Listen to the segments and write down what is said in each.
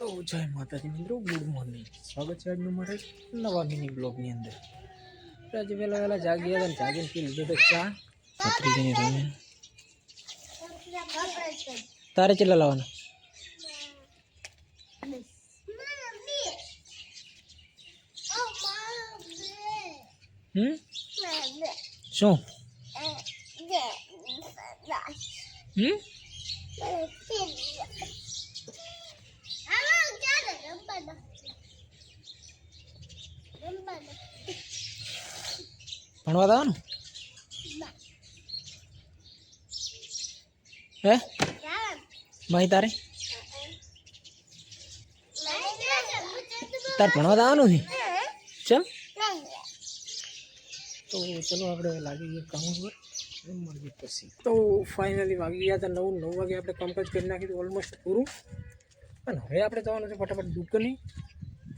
તો જય માતાજી મિત્રો, ગુડ મોર્નિંગ. સ્વાગત છે આજનું મારે નવા મિની બ્લોગની અંદર. આજે વહેલા જાગી હતા, જાગીને પી લીધો તો ચા ભત્રીજીની રમી. તારે કેટલા લાવવાના? શું ભણવા દાવાનું હે ભાઈ? તારે ભણવા દાવાનું છે? ચલ તો ચલો આપણે લાગી ગયા કામ ઉપર. મળી પછી તો ફાઇનલી વાગી ગયા હતા 9 વાગે. આપણે કામકાજ કરી નાખ્યું ઓલમોસ્ટ પૂરું. અને હવે આપણે જવાનું છે ફટાફટ દુકાને,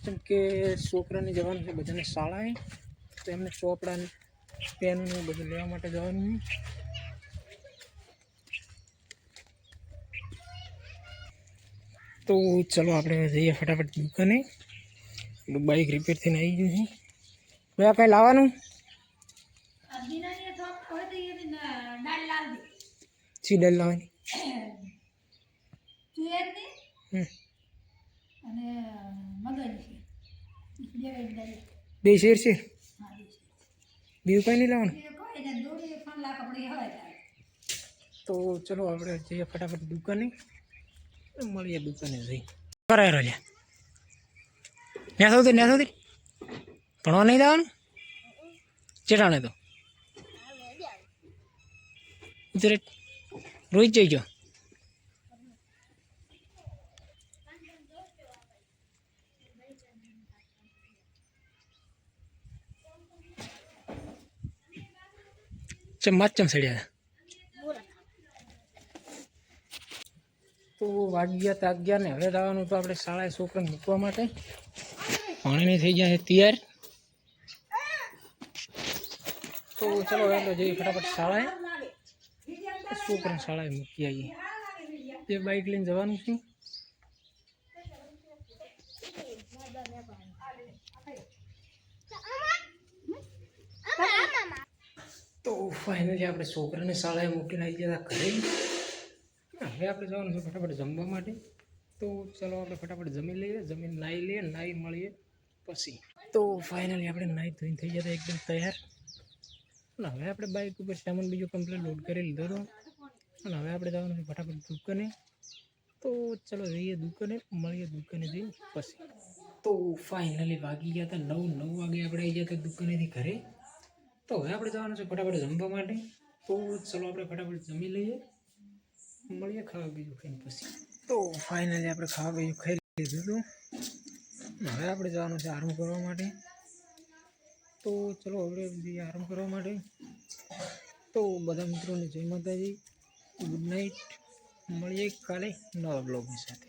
જેમ કે છોકરાને જવાનું છે બધાને શાળાએ, તો એમને ચોપડાને પેન ને બધું લેવા માટે જવાનું. તો ચલો આપણે જઈએ ફટાફટ દુકાને. બાઇક રિપેર થઈને આવી ગયું છે. ભાઈ કાંઈ લાવવાનું? સી દાળ લાવવાની? બે શેર છે, બીજું કાંઈ નહીં લાવવાનું? તો ચલો આપણે જઈએ ફટાફટ દુકાને, મળીએ દુકાને જઈ. કરાય રહ્યા ત્યાં સૌથી ભણવા નહીં જવાનું? ચેટાણે તો રોહિત જઈ ગયો. ચમ સડ્યા તો વાગી ગયા તાક ગયા ને. હવે જવાનું તો આપણે શાળાએ છોકરાને મૂકવા માટે. પાણીની થઈ ગયા છે તૈયાર. તો ચલો એટલે જઈએ ફટાફટ શાળાએ, છોકરાને શાળાએ મૂકી આવીએ. તે બાઇક લઈને જવાનું છે. તો ફાઇનલી આપણે છોકરાને શાળાએ મૂકીને આવી ગયા ઘરે. હવે આપણે જવાનું છે ફટાફટ જમવા માટે. તો ચલો આપણે ફટાફટ જમી લઈએ, જમીન નાહી લઈએ, નાહી મળીએ પછી. તો ફાઇનલી આપણે નાહી ધોઈને થઈ જતા એકદમ તૈયાર. અને હવે આપણે બાઇક ઉપર સામાન બીજો કમ્પ્લીટ લોડ કરી લીધો હતો. અને હવે આપણે જવાનું છે ફટાફટ દુકાને. તો ચલો જઈએ દુકાને, મળીએ દુકાને જઈને પછી. તો ફાઇનલી વાગી ગયા હતા 9 વાગે આપણે આવી ગયા હતા દુકાનેથી ઘરે. તો હવે આપણે જવાનું છે ફટાફટ જમવા માટે. તો ચલો આપણે ફટાફટ જમી લઈએ, મળીએ ખાવા બીજું ખાઈને પછી. તો ફાઇનલી આપણે ખાવા બીજું ખાઈ લીધું હતું. હવે આપણે જવાનું છે આરામ કરવા માટે. તો ચલો હવે જઈએ આરામ કરવા માટે. તો બધા મિત્રોને જય માતાજી, ગુડ નાઇટ. મળીએ કાલે નવા બ્લોગની સાથે.